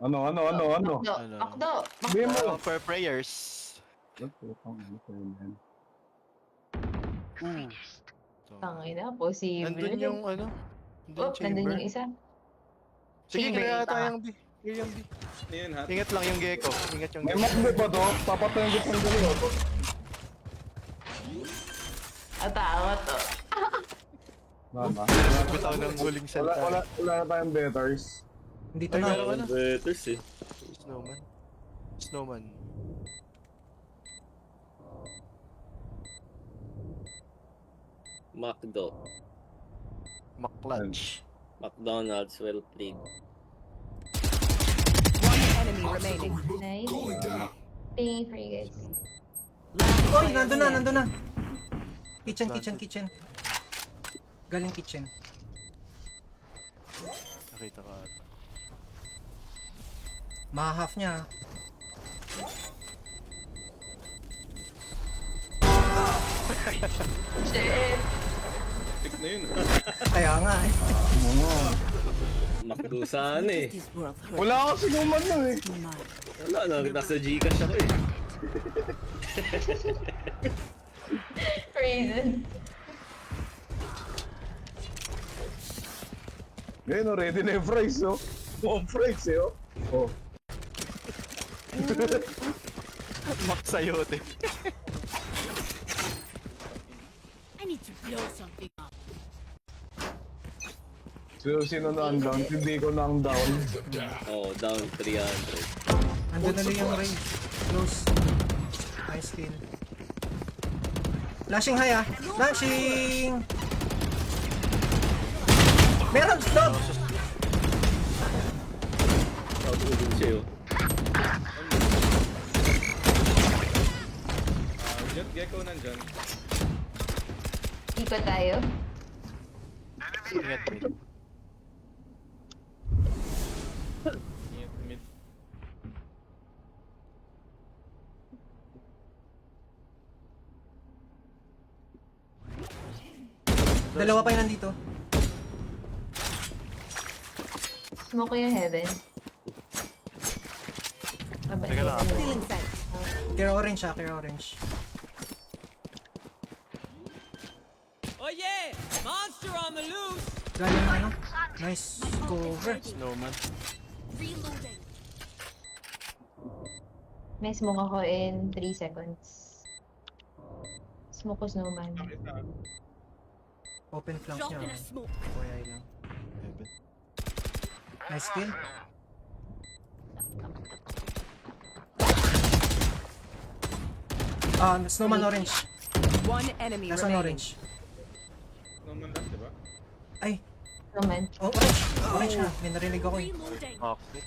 Ano? Ano? Makdo. Sabihin mo. For prayers. Tangina, posible. Nandun yung ano? Nandun Oh, yung nandun chamber. yung isa. Sige, Chamber, kaya tama. tayong B. Clear yung B. Ayan, hot. Ingat lang yung gecko. Ingat yung May gecko. makbe pa to. Papatayin ko pang dalawa. Atawa to. Wala. Bitaw ng huling salta. Wala na tayong betters. Hindi Ay, na. meron ka na. Betters eh. Snowman. Snowman. McDo. McClunch. McDonald's, well played. One enemy remaining. Nice. Thank you for you guys. Oy, nandun na. Kitchen. Galing kitchen. Nakita ka ata. Mahahaf niya. Shit. Pick na yun. Kaya nga eh. McDo saan eh. Is worth hurt. Wala ako sinuman nun eh. Wala na, nasa Gcash ako eh. Reason. Ngayon, ready na yung fries, oh. Fries, eh, oh. Oh. Mac sayote. I need to blow something up. Sino na ang down? Hindi ko na ang down. Oh, down 300. Andun na lang yung Ray. Close. Nice kill. Flashing high ah. Flashing! Meron! Stop! Nakatulog siya yun. Jet Gecko nandyan. Ikot tayo. Ingat mid. Ingat mid. Dalawa pa yun nandito. Smoke ko yung heaven. Aba, Teka lang. Feeling sight. Kaya orange ah, kaya orange. Oh yeah! Monster on the loose! Galing ano? Nice cover. Snowman. Reloading. May smoke ako in 3 seconds. Smoke ko snowman. Open flank Drop niya. in a smoke. Kaya lang. Heaven. Nice kill. Snowman orange. One enemy Nasa remaining. orange. Naman lang, diba? Ay! Snowman. Oh, orange! Orange na. May narinig ako eh. Reloading. Okay.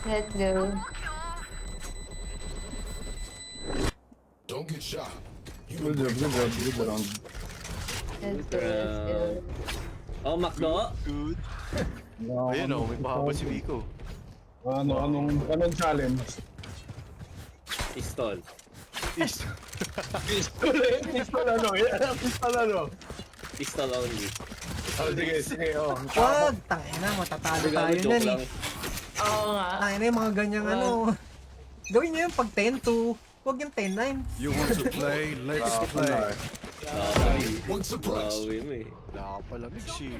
Let's go. Don't get shot. Good round. Let's go. Oh, McDo? Good. Ayun o, may pahaba si Vico. Anong challenge? Pistol. Pistol eh. Pistol ano? Pistol ano? Pistol only. Oh, sige, oh. Wag! Tangina, matatalo tayo Joke niyan lang. eh. Oo nga. Tangina yung mga ganyang ano. Gawin niyo yung pag 10-2. Huwag yung 10-9. You want to play? Let's play. One surprise. Bawi mo eh. Wala ka pala mix eh.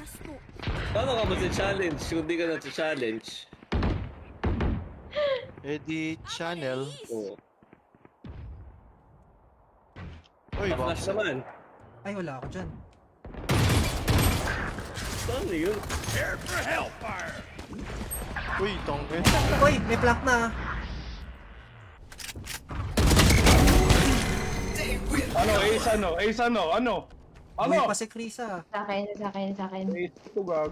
Paano ka ba sa challenge? Kung di ka na sa challenge. Edit channel. Oo. Uy, Flash box. naman. Ay, wala ako dyan. Saan yun? Uy, tongke. Uy, may flank na ah. Ace ano? Uy, pa si Chris ah. Sa akin. Ace ito gago.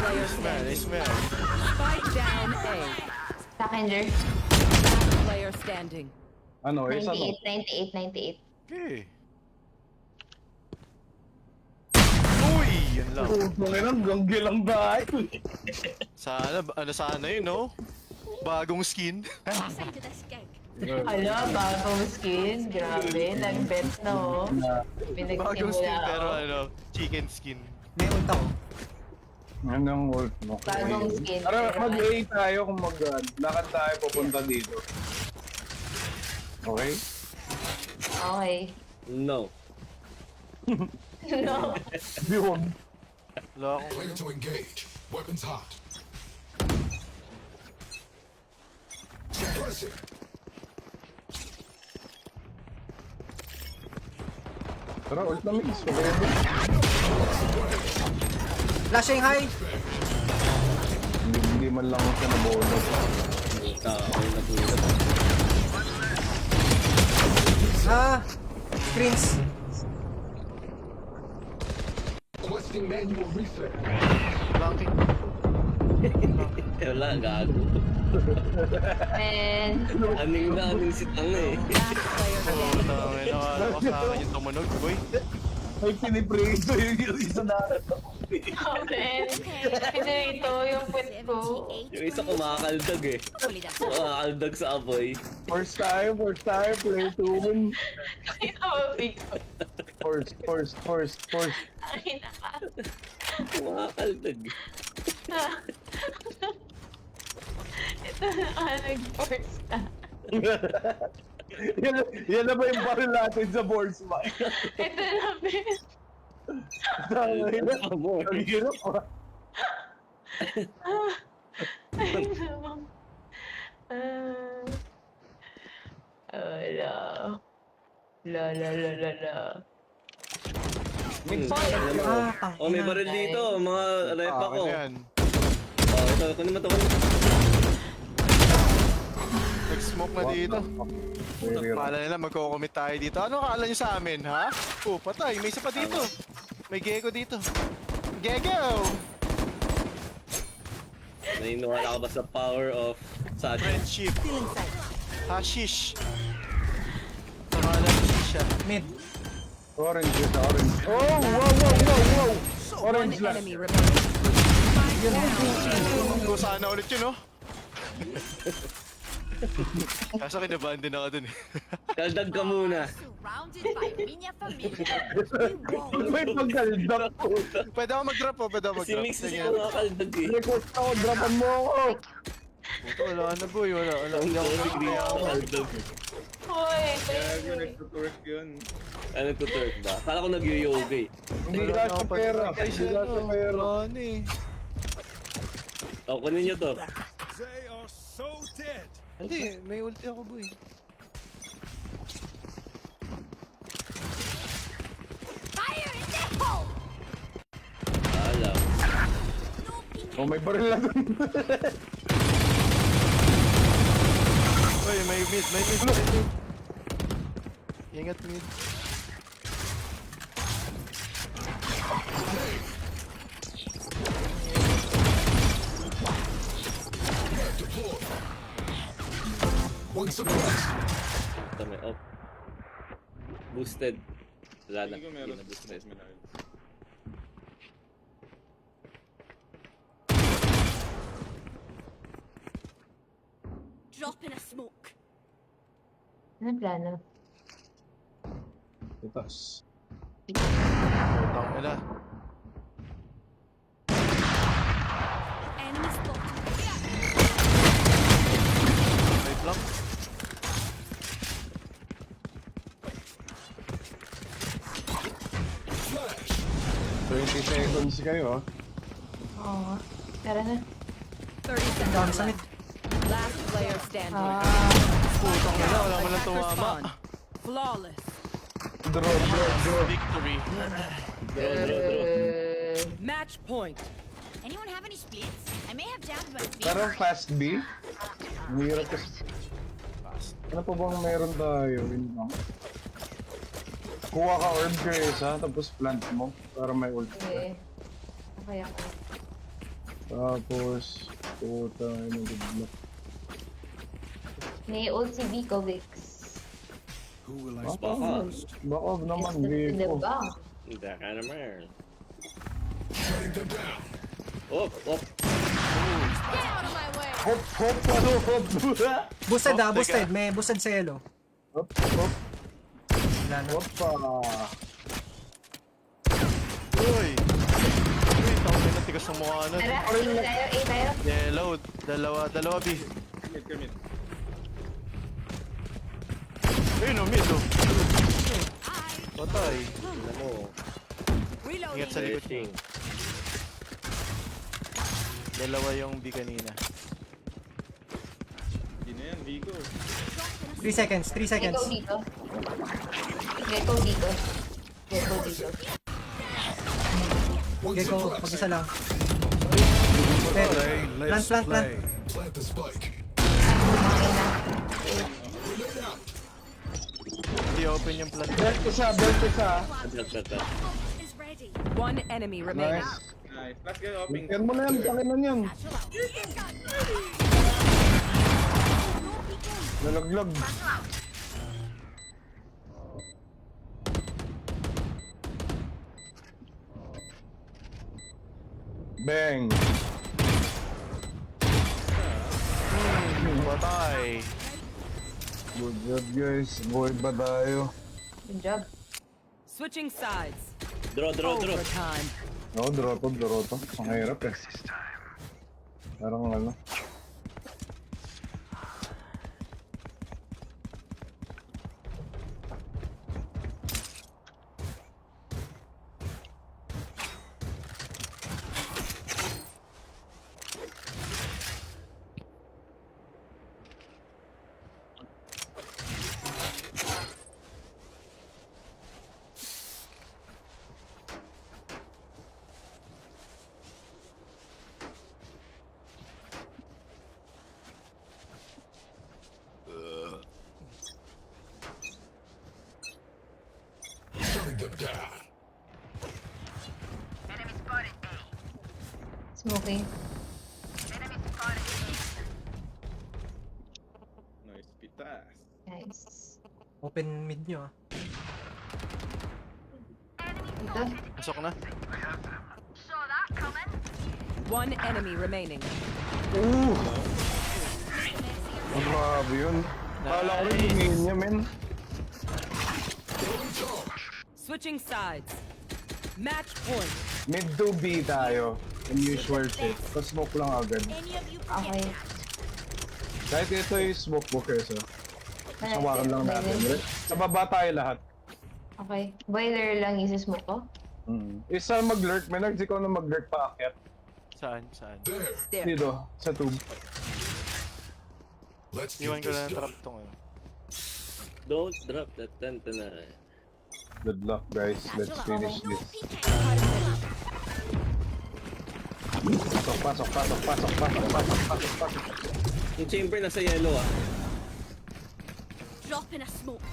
Nice man, nice man. Spike down A. Sa akin, Jer. Player standing. Ace 98. Okay. Uy, yan lang. Ang ganggil ang bahay. Sana, ano sana yun, no? Bagong skin. Passing to the skank. Hala, bagong skin. Grabe, nag-bet na oh. Bagong skin pero Pinagsimula ano, chicken skin. May ult ako. Anong ult mo? Bagong skin. Tara, pero mag-A tayo kung lakad tayo papunta dito. Okay? Okay. No. No. Di wag. Wala akong Ready to engage. Weapons hot. Suppressing. Tara, ult na mix. Okay. Flashing high. Hindi man lang siya nabono. Ako na tulad. Screens. Requesting manual reset. blanking. Wala, gago. Man. Aming si Tang eh. Last player standing. Tangin na wala ko sa akin yung tumunog, boy. Ay, pinipreso yung isa na. Oh, man. Hindi ito yung put ko. Yung isa kumakaldag eh. Kumakaldag sa apoy. First time, play to win. Ay, nakabig ko. First. Ay, naka. Kumakaldag. Ito na nag-force ka. Yan na ba yung baril natin sa balls, Mike? Ito na, Ben. Ang hirap ah. Ay, naman. Wala. La. Oh, may baril dito. Mga rep ako. Akin yan. Oh, ito. Kunin mo ito. Nag-smoke na dito. Akala nila magko-commit tayo dito. Ano akala nyo sa amin, ha? Oh, patay. May isa pa dito. May gecko dito. Gecko! Naniniwala ka ba sa power of Sachi? Friendship. Hashish. Pangalan ni Shisha. Mid. Orange. Oh, wow. One Orange lang. enemy remaining. Kung sana ulit yun, oh. Kaso kinabahan din ako dun eh. Kaldag ka muna. Surrounded by Minya Familia. May pagkaldak ko. Pwede ako mag-drop, oh. Pwede ako Si mag-drop. Mix is Sige. kumakaldag eh. Request ako, dropan mo ako. Puto, wala na, boy. Wala. Ang ako si Green kumakaldag. Hoy, thank you. Ano nagtuturk ba? Akala ko nag-yoga eh. Hindi ka sa pera. Hindi ka sa pera. Wala na eh. O, kunin nyo to. They are so dead. Hindi, may ulti ako, boy. Fire in the hole! Alam. Oh, may baril na dun. Uy, may mid. Ingat mid. One suppressed. Ito may off. Boosted. Wala na. Hindi na boosted. Drop in a smoke. Ano plano? Itas. Tang nila. Enemy spotted. Wait lang. Flash. 20 seconds kayo ah. Oo nga. Tara na. 30 seconds Down sa mid. left. Last player standing. Putang nila, wala mo lang tumama. Spawn. Flawless. Draw. Victory. Match point. Anyone have any splits? I may have jammed my feet. Pero fast B. Ang hirap kasi. Ano pa bang meron tayo? Yun lang. Kuha ka orb ka isa, tapos plant mo para may ult ka. Okay. Okay ako. Tapos, puta, ano good luck. May ult si Vico Vix. Who will I Baka, spot? baka naman, Diba? Vico. Hindi ka naman. Shutting them down. Oh. out of my way. Hop, hop, hop. Boosted Oh, boosted. teka. May boosted sa yellow. Hop, hop, Wala na. hop pa. Uy! Uy, tawag na tigas ng mukha nun. Tara, A tayo. Yellow, dalawa B. Ayun o, mid o. Patay. Tingnan mo. Ingat sa likod niya. Searching. Dalawa yung B kanina. 3 seconds, 3 seconds. Gecko dito. Gecko dito. Gecko dito. Gecko, mag-isa lang. Play, let's Plant, plant, plant. play. Plant the spike. Hindi open yung plant. Belt isa, belt isa. Shot. Is ready. One enemy remaining. Nice. Yan mo na yan, takin na yan. Nalaglag. Bang! Patay. Good job guys, buhay ba tayo? Good job. Switching sides. Draw. Overtime. Oo, Doroto. Ang hirap eh. Parang ano. Shutting them down. Smoking. Nice. Open mid nyo ah. Dito. Pasok na. One enemy remaining. Ang grabe yun. Kala ko rin lumingin niya, men. Switching sides. Match point. Mid to B tayo. Unusual shit. Pa-smoke lang agad. Any of you Okay. Kahit ito yung smoke bookers, oh. Sawakan lang natin. Sa baba tayo lahat. Okay. Boiler lang isi-smoke ko. Isa mag-lurk. May ikaw na mag-lurk pa akyat. Saan? There. Dito, sa tube. Let's Iwan get ko na this ng trap done. tong ano. Don't drop that tent na. Good luck, guys. Let's finish this. Pasok. Yung chamber nasa yellow ah. drop in a smoke.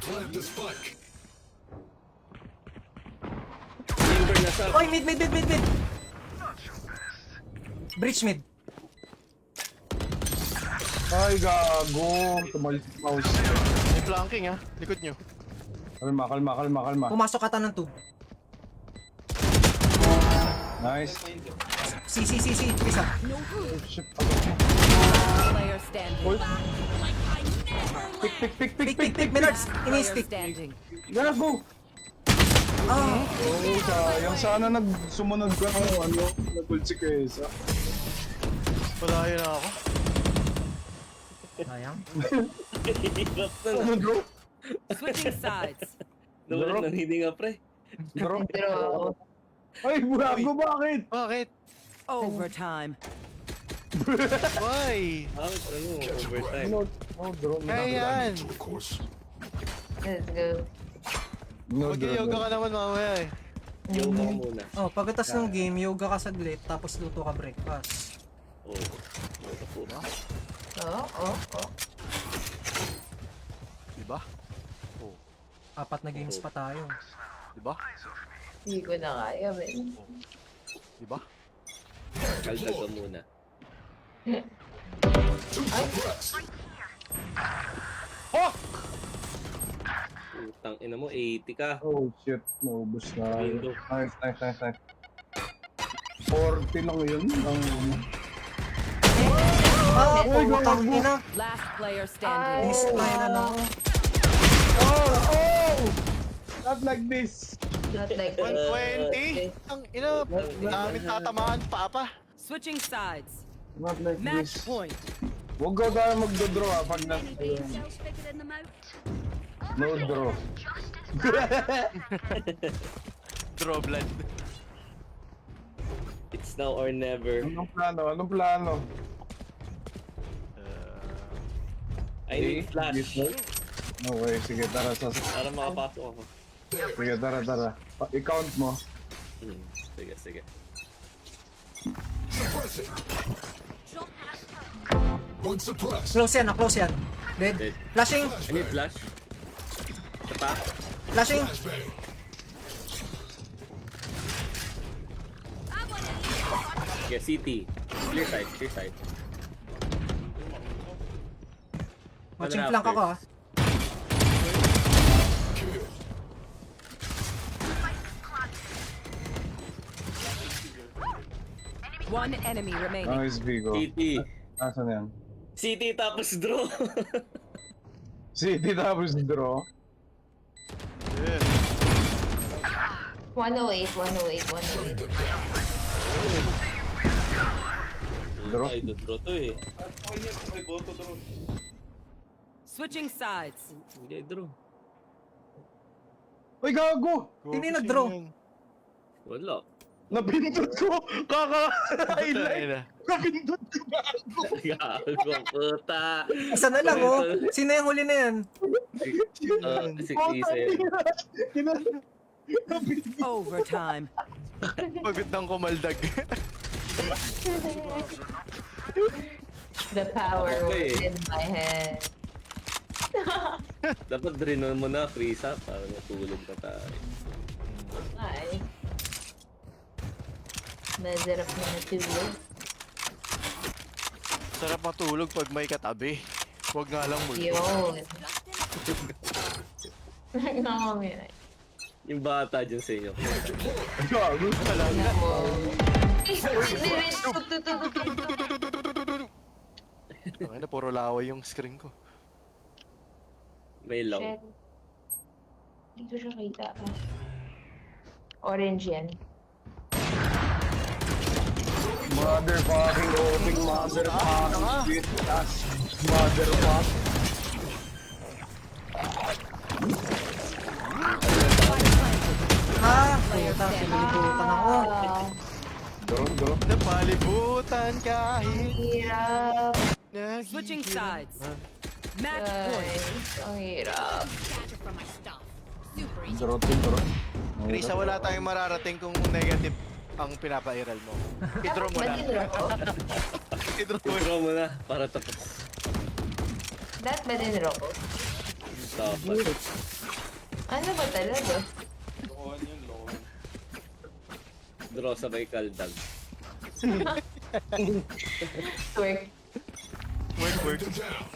Plant the spike. Chamber nasa... Oy, mid. Breach mid. Ay, gago. Tumalis yung mouse. May flanking ha. Likod nyo. Kalma. Pumasok ata ng tube. Nice. C. Isa. Oh, shit. Player standing. Pick. Minards. Player Ini-stick. standing. Gago! Ah. Oh, sayang. Sana sumunod ka ng nag-gold si Kesa. Palayo na ako. Sayang. Hirap na Ano, bro? Switching sides. Nawalan ng hininga pre. Bro? Pero, Ay, gago, bakit? Bakit? Overtime. Why? Bakit overtime? Drone. Kaya yan. Of course. let's go. Mag-yoga ka naman mamaya eh. Yoga ka muna. Oh, pagkatas ng game, yoga ka saglit, tapos luto ka breakfast. Oh. Yoga po. Oh. Diba? 4 na games pa tayo. Diba? Hindi ko na kaya, men. Diba? Kaldag ka muna. Utang ina mo, 80 ka. Oh, shit. Naubos na. Window. Nice. 40 lang yun. Ah, putang ina. Last player standing. Miss tayo na lang. Not like this. Not like 120? Ang ina, namin tatamaan pa pa. Switching sides. Not like Match this. point. Huwag ko tayo magdodraw pag Cells bigger than the moat. no draw. Draw blood. It's now or never. Anong plano? Anong plano? I need flash. Okay, sige, tara. Para makapasok ako. Sige, tara. I-count mo. Sige, sige. Suppressing. One suppressed. Close yan. Dead. Dead. Flashing. I need flash. Ito pa. Flashing. Flashbang. Okay, CT. Clear side. Watching Ano na flank after? ako ah. Kill. One enemy remaining. Nice, Vigo. CT. Asan yan? CT tapos draw. City tapos draw. 108. Draw. Ay, draw to eh. Switching sides. Hindi, draw. Uy, gago! Hindi nag-draw. Wala. Napindot ko! Kaka-highlight! Ina. Napindot ko, gago! Gago, puta. Isa na lang oh. Sino yung huli na yan? 6-7. Overtime. Pagod ng kumaldag. The power Okay. was in my head. Dapat drinon mo na, freeze up, para matulog na tayo. Ay. Masarap na natulog. Sarap matulog pag may katabi. Huwag nga lang multo. Yun. Nakamira. Yung bata dyan sa inyo. Gago! Ay na, puro laway yung screen ko. May long. Shit. Dito siya kita. Orange yan. Motherfucking opening motherfucking shit ass motherfuck. Ah, puta, sinilibutan ako. Draw. Napalibutan kahit Hirap. Switching sides. Match point. Guys, ang hirap. Scatter from my stuff. Super easy. Draw. Risa, wala tayong mararating kung negative ang pinapairal mo. I-draw mo na. Badin ko. I-draw mo na. Draw mo na, para tapos. That badin ko. Dapat. Ano ba talaga? Draw sabay kaldag. Twerk. Work. Down.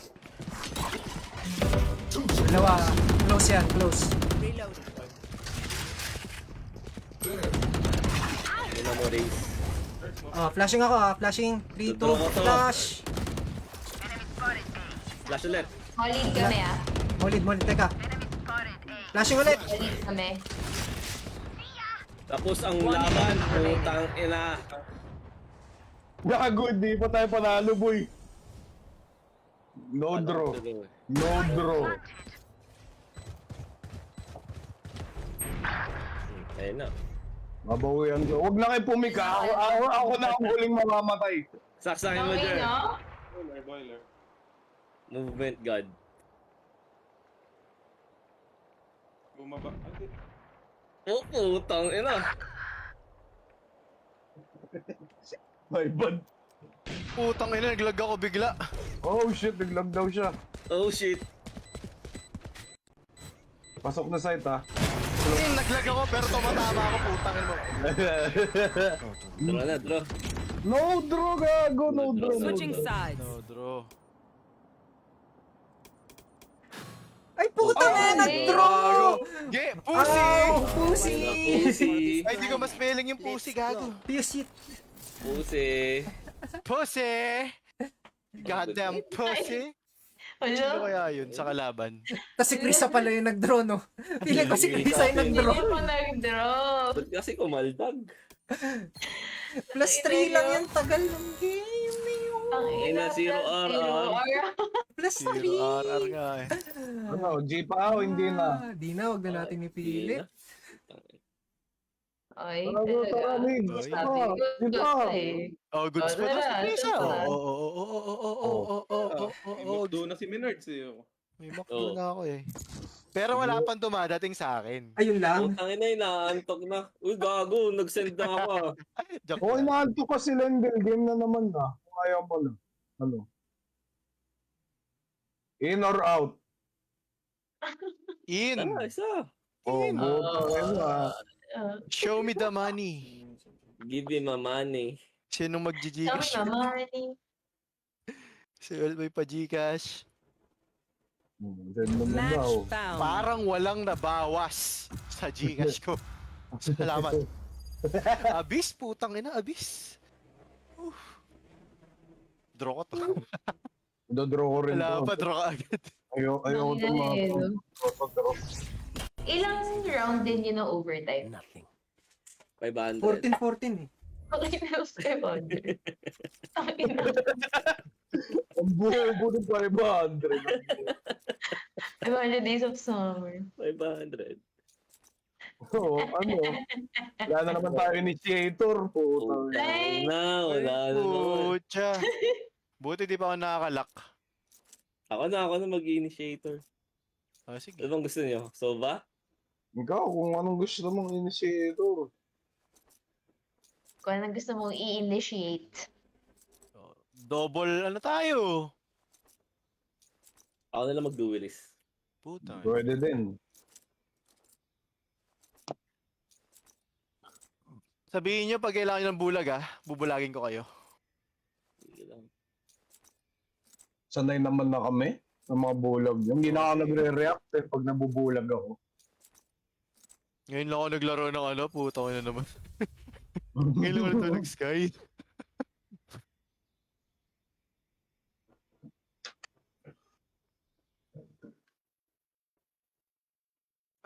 Dalawa. Close yan, close. Reloading. Yun na mo, race. Flashing ako ah. Flashing. 3, 2, Draw ko to. flash. Flash ulit. Molid kami ah. Molid. Teka. Flashing ulit. Molid kami. Tapos ang laban, putang ina. Gago, hindi pa tayo panalo, boy. No draw. Ayun na. Mabawian ko. Huwag na kayo pumika. Ako na ang huling mamamatay. Saksakin mo Okay, dyan. no? Movement god. Oh, putang ina. My bad. Putang ina, naglag ako bigla. Oh shit, naglag daw siya. Oh shit. Pasok na site ha. Naglag ako pero tumatama ako, putang ina mo. Draw na, draw. No draw, gago. No draw. Switching sides. No, draw. Ay, puta na, nag-draw! Ge, pussy! Pussy! Pussy. Ay, di ko mas spelling yung pussy, gago. Pussy! Pussy. Pussy! Goddamn pussy! Sino Ano? kaya yun sa kalaban? Tapos si Krisa pala yung nag-draw, no? Pili ko si Krisa yung Hindi nag-draw. pa nag-draw. Ba't kasi kumaldag? Plus 3 lang yung tagal ng game na yun. Ang Ay, na, zero RR. Plus 3. Zero RR nga eh. Ano, G pa o hindi na? Di na, wag na natin ipilit. Ay, Tara, talaga. tara, Mig. Ay. Sabi ko, Di ba? eh. Oh, good spot na si Krisa. Tara. Oo. na si Minards eh. May makdo na ako eh. Pero wala pang dumadating sa akin. Ayun lang. Putangin na, inaantok na. Uy, gago, nag-send na ako ah. Joke Oo, lang. inaanto ka si Lendel. Game na naman na. Kung ayaw mo na. Ano? In or out? In. Ah, isa. Oh, buta kayo ah. Show me the money. Give him a money. Sinong Sabi mag-Gcash? naman, Si Elboy pa Gcash. Send mo na Match daw. found. Parang walang nabawas sa Gcash ko. Salamat. Abyss, putang ina, Abyss. Oof. Draw ko to. Dodraw ko rin Wala to. pa, draw ka agad. Ayaw ko ito mga draw. ilang round din yun ng overtime? 500. 14-14 eh. Okay na, 700. Ang ina. Ang buo ng 500. 500 days of summer. 500. Oo, ano? Wala na naman tayo initiator. Puta. Ay! Wala na naman. Pucha. Buti di pa ako nakakalak. Ako na mag-initiator. Ah, sige. Ano bang gusto niyo? Sova? Ikaw, kung anong gusto mong initiator. Kung anong gusto mong i-initiate. Double ano tayo? Ako na lang mag-duelist. Puta. Pwede din. Sabihin nyo pag kailangan nyo ng bulag bubulagin ko kayo. Sige lang. Sanay naman na kami ng mga bulag. Yung hindi na ako nagre-react pag nabubulag ako. Ngayon lang ako naglaro ng puta ko na naman. Ngayon lang ulit ako nag-sky.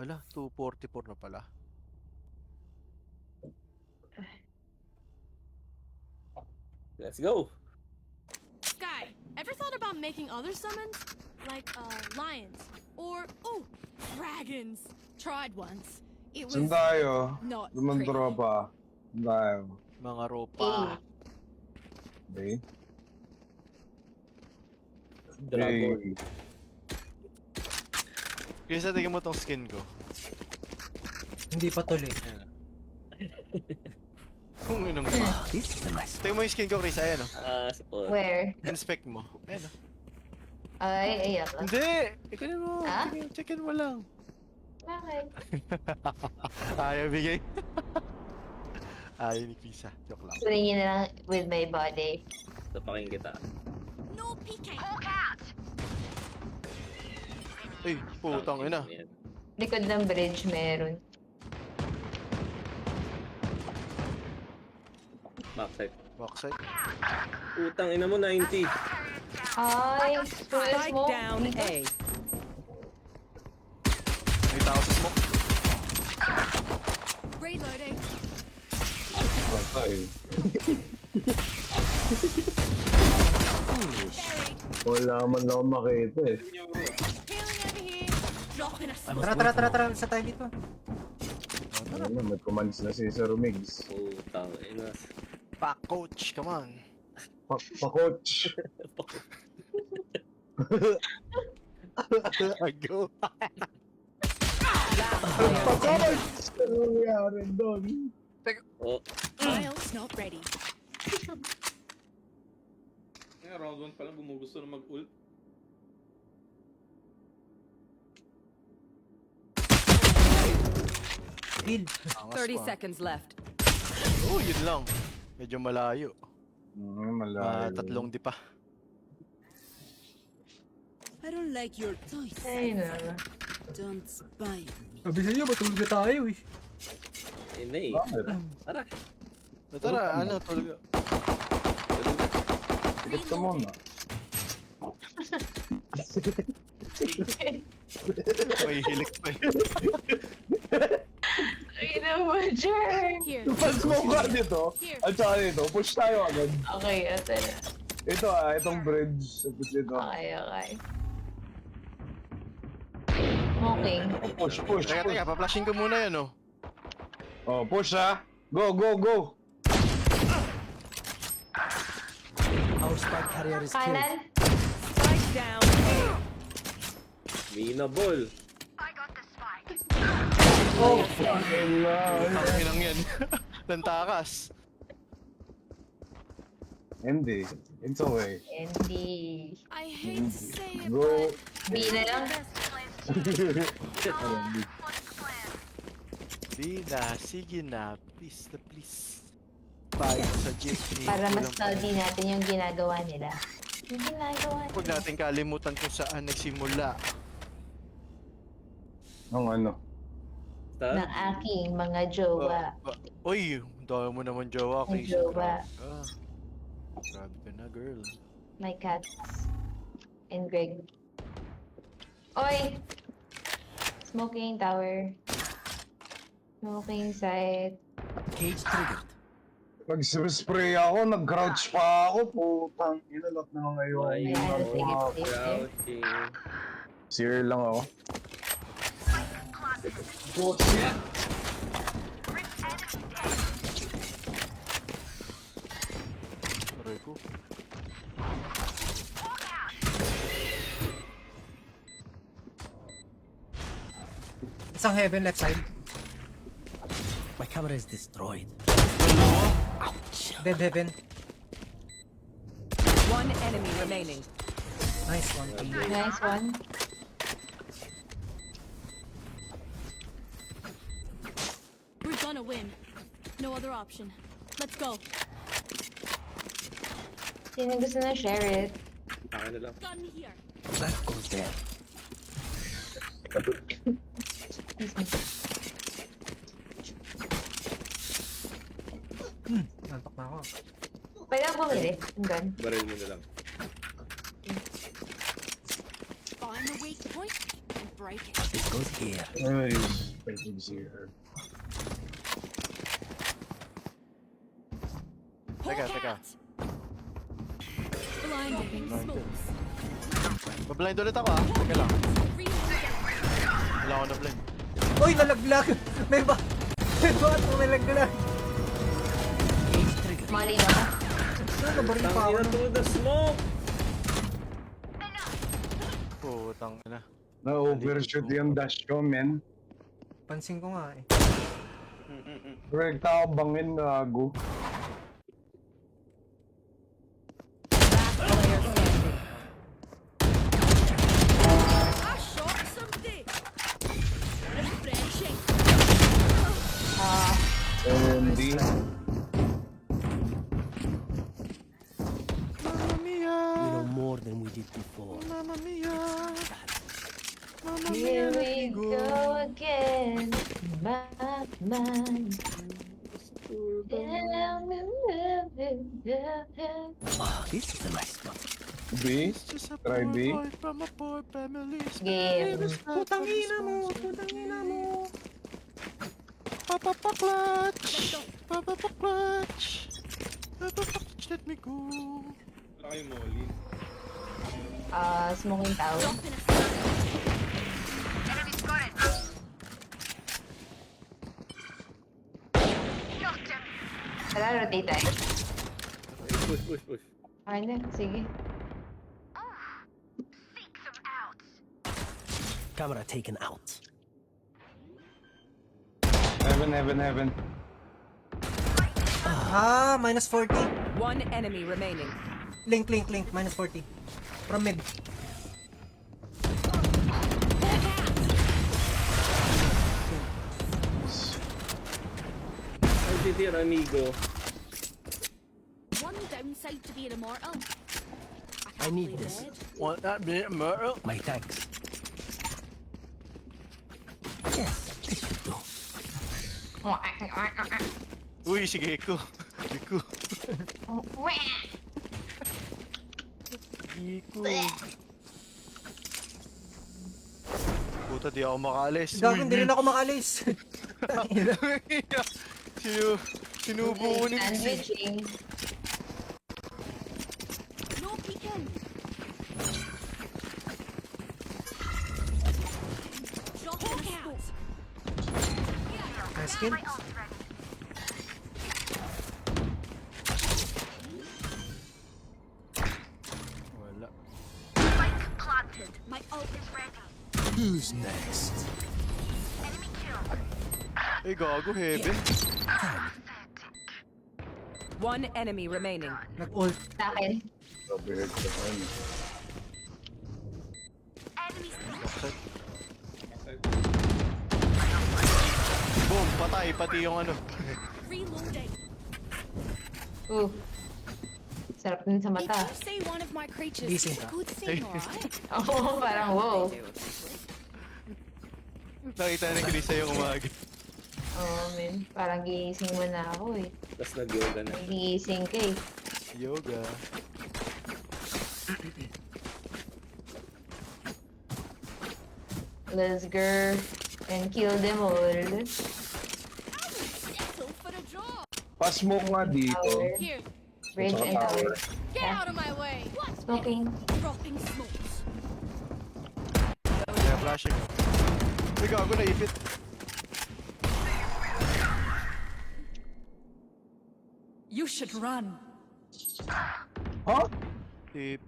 Ala, 244 na pala. Let's go. Sky, ever thought about making other summons? Like, lions. Or, dragons. Tried once. It was Saan tayo? not Dumandro pretty. pa. Saan tayo? Mga ropa. Okay. Dragon. Hey. Kaya tingin mo tong skin ko. Hindi pa tuloy. Kung inong tingin mo yung skin ko, Chris. Ayan Support. Where? Inspect mo. Ayan Ay, ayan. Hindi! Ikunin mo. Ah? Checkin mo lang. Bakit? Ayaw bigay. Ayaw ni Krisa. Joke lang. Tuloy niyo na lang with my body. Tapakin kita. No peeking. Ay, putang ina. Yan. Likod ng bridge meron. Backside. Backside. Putang ina mo, 90. Ay, tulis Spike mo. down A. May tao sa smoke. Reloading. Patay. Buried. Wala man lang ako makita eh. Healing over here. Not gonna Tara, sa tayo dito. Ano, may commands na si Sir Migs. Putang ina. Pack coach, come on. Pa-coach. Go. Pa-coach! Ano nangyari doon? Oh, Miles not ready. Round 1 pa lang gumugusto na mag-ult. Kill. 30 seconds left. Oh, yun lang. Medyo malayo. Malayo. Tatlong di pa. I don't like your toys. Ay, na. Don't spy on me. Sabi sa iyo, matulog na tayo eh. Inay. Bakit? Tara. Tara, ano, tulog. Higit ka muna. May hilik pa eh. Ay naman, Jer! Here. Pag smoke ka dito, at saka dito, push tayo agad. Okay, ito na. Ito itong bridge. Tapos dito. Okay. Smoking. Push, push, Teka, push. pa-flashing ko muna yan, oh. Oh, push ha. Go, go, go. Our spike carrier is killed. Kanan. Spike down. Mina ball. Ang inang yan. Lantakas. Hindi. It's okay. Hindi. I hate to say it, Go. but B na lang. Bina, sige na. Please na please. Bye sa jeepney. Para mas study natin yung ginagawa nila. Yung ginagawa Huwag nila. natin kalimutan kung saan nagsimula. Ang ano. Stop. Ng aking mga jowa. Uy, dami mo naman jowa. Ang Chris. jowa. Grabe ka na, girl. My cats. And Greg. Oy! Smoking tower. Smoking side. Cage triggered. Pag spray ako, nag-crouch pa ako. Putang inalak na ngayon. Why Yeah, you sige, sige. crouching? Zero lang ako. Aray ko. Isang heaven left side. My camera is destroyed. Dead heaven. One enemy remaining. Nice one. Nice one. we're gonna win. No other option. Let's go. Sino gusto na share it? Akin na lang. Gun here. That goes there. Nantok na ako. Pwede ako bumili. Ang gun. Baril mo na lang. Find the weak point and break it. It goes here. Nice. Thank you, zero. Teka, teka. Blinding smokes. Bablind ulit ako, ah. Teka lang. Wala ako na blind. Uy, nalaglag! May ba? May ba? Nalaglag! Cage triggered. Mali na. Ano, baril pa ako. Tangina through the smoke! Putang ina. Na-overshoot yung dash ko, men. Pansin ko nga eh. Correct ako bangin na go. Player standing. I shot something. Refreshing. MD. Mamma mia! We know more than we did before. Mamma mia! Mamma Here mia, we let me go again. Batman. Oh, this is a nice spot. B. Just a Try poor B. boy from a poor family. Game. Putang ina mo! Putang ina mo! Papa clutch! Papa clutch! Papa clutch, let me go. Wala kayo molly. Smoking tower. Jump in a Tara, rotate tayo. Push, push, push. Okay na, sige. Camera taken out. Heaven, heaven, heaven. Ah, minus 40. One enemy remaining. Link, minus 40. From mid. How did your amigo? one downside to being immortal. I need this. Want that minute, Myrtle? My thanks. Yes, this should do. Uy, si Gecko. Gecko. Gecko. Puta, di ako makalis. Gago, hindi rin ako makalis. Sinubo ko ni Sandwiching. No peeking. Drop out. Nice kill. Wala. My ult is ready. Who's next? Ay, gago, heaven. One enemy remaining. Nag-ult. Sa akin. Overheard ko ano. Boom, patay, pati yung ano. Reloading. Sarap din sa They mata. do say one of my creatures Gising is a ka. good thing, alright? Oo, parang wow. Nakita na ni Chris sa'yo umaga. Oo, men. Parang gising mo na ako eh. Tapos nag-yoga na. Gising ka eh. Yoga. Let's go and kill them all. Settle for the job. Pa-smoke nga dito. Tower. Here, Bridge Saka and tower. get out of my way. What? Smoking. Dropping smokes. Kaya flashing. Ay, gago, naipit. You should run. Huh? Ipit.